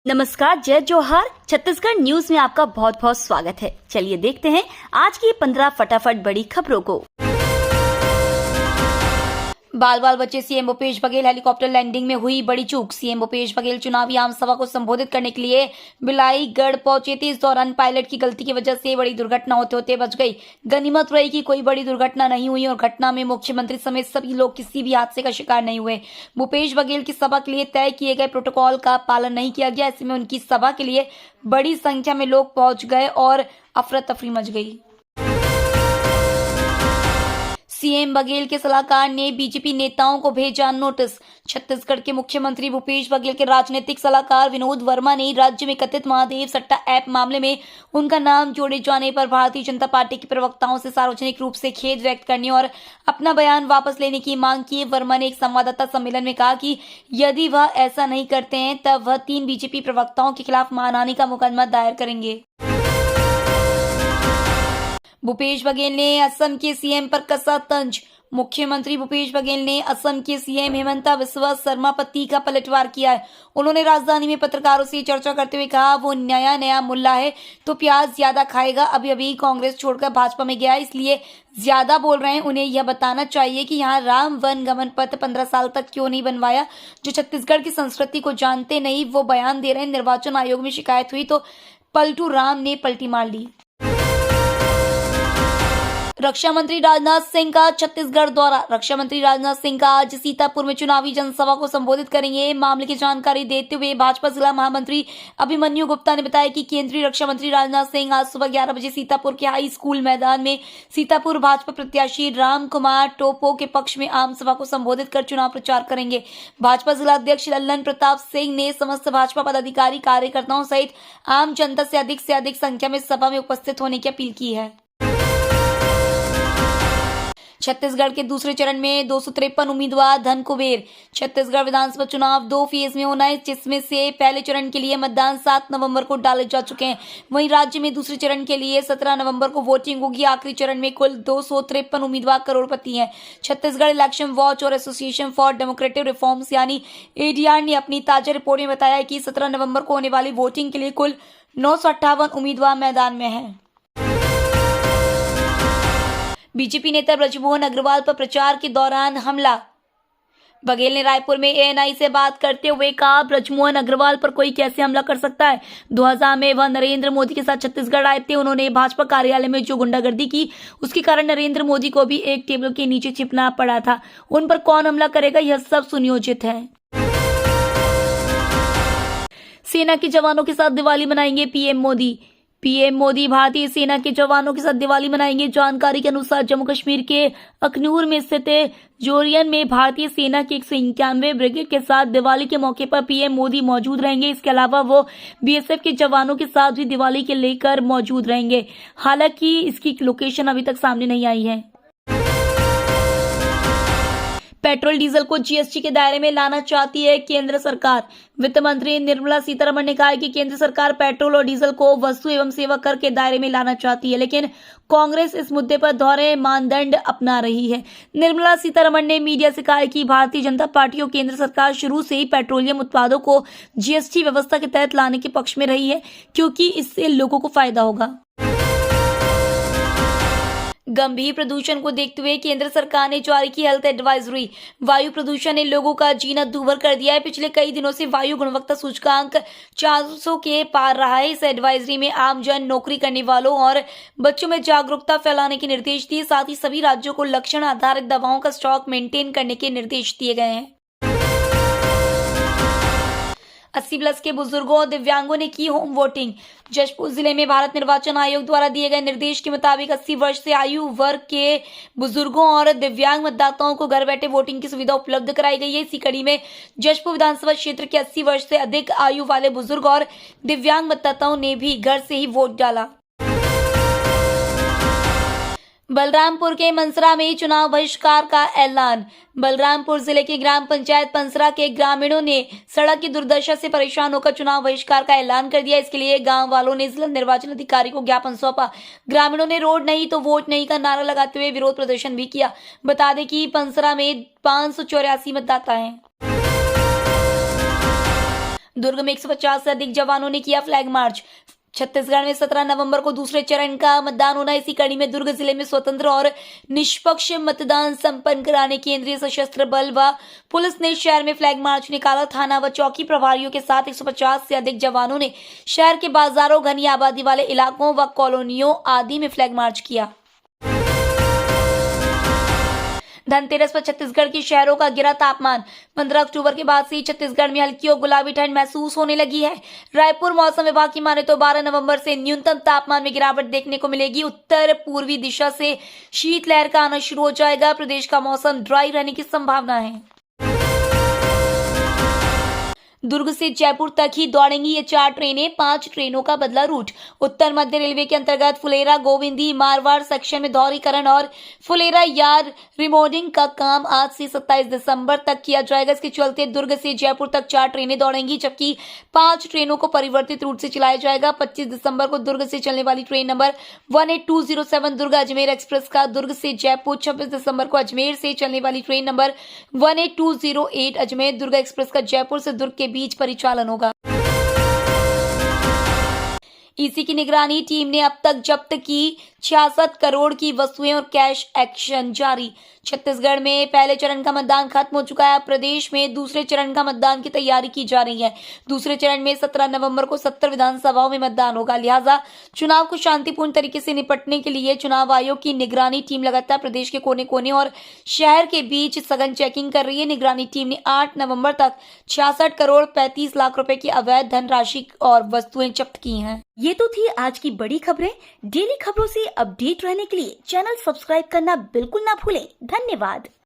नमस्कार, जय जोहार। छत्तीसगढ़ न्यूज में आपका बहुत बहुत स्वागत है। चलिए देखते हैं आज की 15 फटाफट बड़ी खबरों को। बाल बाल बचे CM Bhupesh Baghel, helicopter landing में हुई बड़ी चूक। सीएम भूपेश बघेल चुनावी आम सभा को संबोधित करने के लिए बिलाईगढ़ पहुंचे थे। इस दौरान पायलट की गलती की वजह से बड़ी दुर्घटना होते होते बच गई। गनीमत रही कि कोई बड़ी दुर्घटना नहीं हुई और घटना में मुख्यमंत्री समेत सभी लोग किसी भी हादसे का शिकार नहीं हुए। भूपेश बघेल की सभा के लिए तय किए गए प्रोटोकॉल का पालन नहीं किया गया। ऐसे में उनकी सभा के लिए बड़ी संख्या में लोग पहुंच गए और अफरा तफरी मच गई। सीएम बघेल के सलाहकार ने बीजेपी नेताओं को भेजा नोटिस। छत्तीसगढ़ के मुख्यमंत्री भूपेश बघेल के राजनीतिक सलाहकार विनोद वर्मा ने राज्य में कथित महादेव सट्टा ऐप मामले में उनका नाम जोड़े जाने पर भारतीय जनता पार्टी के प्रवक्ताओं से सार्वजनिक रूप से खेद व्यक्त करने और अपना बयान वापस लेने की मांग की। वर्मा ने एक संवाददाता सम्मेलन में कहा कि यदि वह ऐसा नहीं करते हैं तब वह 3 बीजेपी प्रवक्ताओं के खिलाफ मानहानि का मुकदमा दायर करेंगे। भूपेश बघेल ने असम के सीएम पर कसा तंज। मुख्यमंत्री भूपेश बघेल ने असम के सीएम हेमंता बिस्वा शर्मा पति का पलटवार किया है। उन्होंने राजधानी में पत्रकारों से चर्चा करते हुए कहा, वो नया मुल्ला है तो प्याज ज्यादा खाएगा। अभी कांग्रेस छोड़कर भाजपा में गया है, इसलिए ज्यादा बोल रहे हैं। उन्हें यह बताना चाहिए कि यहाँ राम वन गमन पथ 15 साल तक क्यों नहीं बनवाया। जो छत्तीसगढ़ की संस्कृति को जानते नहीं वो बयान दे रहे हैं। निर्वाचन आयोग में शिकायत हुई तो पलटू राम ने पलटी मार ली। रक्षा मंत्री राजनाथ सिंह का छत्तीसगढ़ दौरा। रक्षा मंत्री राजनाथ सिंह का आज सीतापुर में चुनावी जनसभा को संबोधित करेंगे। मामले की जानकारी देते हुए भाजपा जिला महामंत्री अभिमन्यु गुप्ता ने बताया कि केंद्रीय रक्षा मंत्री राजनाथ सिंह आज सुबह 11 बजे सीतापुर के हाई स्कूल मैदान में सीतापुर भाजपा प्रत्याशी राम कुमार टोपो के पक्ष में आम सभा को संबोधित कर चुनाव प्रचार करेंगे। भाजपा जिला अध्यक्ष लल्लन प्रताप सिंह ने समस्त भाजपा पदाधिकारी कार्यकर्ताओं सहित आम जनता से अधिक संख्या में सभा में उपस्थित होने की अपील की है। छत्तीसगढ़ के दूसरे चरण में 253 उम्मीदवार धन कुबेर। छत्तीसगढ़ विधानसभा चुनाव 2 फेज में होना है, जिसमें से पहले चरण के लिए मतदान 7 नवंबर को डाले जा चुके हैं। वहीं राज्य में दूसरे चरण के लिए 17 नवंबर को वोटिंग होगी। आखिरी चरण में कुल 253 उम्मीदवार करोड़पति हैं। छत्तीसगढ़ इलेक्शन वॉच और एसोसिएशन फॉर डेमोक्रेटिक रिफॉर्म्स यानी एडीआर ने अपनी ताजा रिपोर्ट में बताया कि 17 नवंबर को होने वाली वोटिंग के लिए कुल 958 उम्मीदवार मैदान में हैं। बीजेपी नेता ब्रजमोहन अग्रवाल पर प्रचार के दौरान हमला। बघेल ने रायपुर में एएनआई से बात करते हुए कहा, ब्रजमोहन अग्रवाल पर कोई कैसे हमला कर सकता है। 2000 में वह नरेंद्र मोदी के साथ छत्तीसगढ़ आए थे। उन्होंने भाजपा कार्यालय में जो गुंडागर्दी की उसके कारण नरेंद्र मोदी को भी एक टेबल के नीचे छिपना पड़ा था। उन पर कौन हमला करेगा, यह सब सुनियोजित है। सेना के जवानों के साथ दिवाली मनाएंगे पीएम मोदी भारतीय सेना के जवानों के साथ दिवाली मनाएंगे। जानकारी के अनुसार जम्मू कश्मीर के अखनूर में स्थित जोरियन में भारतीय सेना के 191 ब्रिगेड के साथ दिवाली के मौके पर पीएम मोदी मौजूद रहेंगे। इसके अलावा वो बीएसएफ के जवानों के साथ भी दिवाली के लेकर मौजूद रहेंगे। हालांकि इसकी लोकेशन अभी तक सामने नहीं आई है। पेट्रोल डीजल को जीएसटी के दायरे में लाना चाहती है केंद्र सरकार। वित्त मंत्री निर्मला सीतारमण ने कहा है कि केंद्र सरकार पेट्रोल और डीजल को वस्तु एवं सेवा कर के दायरे में लाना चाहती है, लेकिन कांग्रेस इस मुद्दे पर दोहरे मानदंड अपना रही है। निर्मला सीतारमण ने मीडिया से कहा है कि भारतीय जनता पार्टी और केंद्र सरकार शुरू से ही पेट्रोलियम उत्पादों को जीएसटी व्यवस्था के तहत लाने के पक्ष में रही है, क्योंकि इससे लोगों को फायदा होगा। गंभीर प्रदूषण को देखते हुए केंद्र सरकार ने जारी की हेल्थ एडवाइजरी। वायु प्रदूषण ने लोगों का जीना दूभर कर दिया है। पिछले कई दिनों से वायु गुणवत्ता सूचकांक 400 के पार रहा है। इस एडवाइजरी में आमजन, नौकरी करने वालों और बच्चों में जागरूकता फैलाने के निर्देश दिए। साथ ही सभी राज्यों को लक्षण आधारित दवाओं का स्टॉक मेंटेन करने के निर्देश दिए गए हैं। 80 प्लस के बुजुर्गों और दिव्यांगों ने की होम वोटिंग। जशपुर जिले में भारत निर्वाचन आयोग द्वारा दिए गए निर्देश के मुताबिक 80 वर्ष से आयु वर्ग के बुजुर्गों और दिव्यांग मतदाताओं को घर बैठे वोटिंग की सुविधा उपलब्ध कराई गई है। इसी कड़ी में जशपुर विधानसभा क्षेत्र के 80 वर्ष से अधिक आयु वाले बुजुर्ग और दिव्यांग मतदाताओं ने भी घर से ही वोट डाला। बलरामपुर के मंसरा में चुनाव बहिष्कार का ऐलान। बलरामपुर जिले के ग्राम पंचायत पंसरा के ग्रामीणों ने सड़क की दुर्दशा से परेशान होकर चुनाव बहिष्कार का ऐलान कर दिया। इसके लिए गांव वालों ने जिला निर्वाचन अधिकारी को ज्ञापन सौंपा। ग्रामीणों ने रोड नहीं तो वोट नहीं का नारा लगाते हुए विरोध प्रदर्शन भी किया। बता दें कि पंसरा में 584 मतदाता हैं। दुर्ग में 150 से अधिक जवानों ने किया फ्लैग मार्च। छत्तीसगढ़ में 17 नवंबर को दूसरे चरण का मतदान होना। इसी कड़ी में दुर्ग जिले में स्वतंत्र और निष्पक्ष मतदान संपन्न कराने केंद्रीय सशस्त्र बल व पुलिस ने शहर में फ्लैग मार्च निकाला। थाना व चौकी प्रभारियों के साथ 150 से अधिक जवानों ने शहर के बाजारों, घनी आबादी वाले इलाकों व कॉलोनियों आदि में फ्लैग मार्च किया। धनतेरस पर छत्तीसगढ़ के शहरों का गिरा तापमान। 15 अक्टूबर के बाद से ही छत्तीसगढ़ में हल्की और गुलाबी ठंड महसूस होने लगी है। रायपुर मौसम विभाग की माने तो 12 नवंबर से न्यूनतम तापमान में गिरावट देखने को मिलेगी। उत्तर पूर्वी दिशा से शीतलहर का आना शुरू हो जाएगा। प्रदेश का मौसम ड्राई रहने की संभावना है। दुर्ग से जयपुर तक ही दौड़ेंगी ये 4 ट्रेनें। 5 ट्रेनों का बदला रूट। उत्तर मध्य रेलवे के अंतर्गत फुलेरा गोविंदी मारवाड़ सेक्शन में दोहरीकरण और फुलेरा यार रिमोडिंग का काम आज से 27 दिसंबर तक किया जाएगा। इसके चलते दुर्ग से जयपुर तक 4 ट्रेनें दौड़ेंगी, जबकि 5 ट्रेनों को परिवर्तित रूट से चलाया जाएगा। 25 दिसंबर को दुर्ग से चलने वाली train number 18207 Durg Ajmer express का दुर्ग से जयपुर, 26 दिसंबर को अजमेर से चलने वाली ट्रेन नंबर 18208 अजमेर दुर्ग एक्सप्रेस का जयपुर से दुर्ग के बीच परिचालन होगा। ईसी की निगरानी टीम ने अब तक जब्त की 66 करोड़ की वस्तुएं और कैश। एक्शन जारी। छत्तीसगढ़ में पहले चरण का मतदान खत्म हो चुका है। प्रदेश में दूसरे चरण का मतदान की तैयारी की जा रही है। दूसरे चरण में 17 नवंबर को 70 विधानसभाओं में मतदान होगा। लिहाजा चुनाव को शांतिपूर्ण तरीके से निपटने के लिए चुनाव आयोग की निगरानी टीम लगातार प्रदेश के कोने कोने और शहर के बीच सघन चेकिंग कर रही है। निगरानी टीम ने 8 नवंबर तक 66 करोड़ 35 लाख रुपए की अवैध धनराशि और वस्तुएं जब्त की हैं। ये तो थी आज की बड़ी खबरें। डेली खबरों से अपडेट रहने के लिए चैनल सब्सक्राइब करना बिल्कुल ना भूलें। धन्यवाद।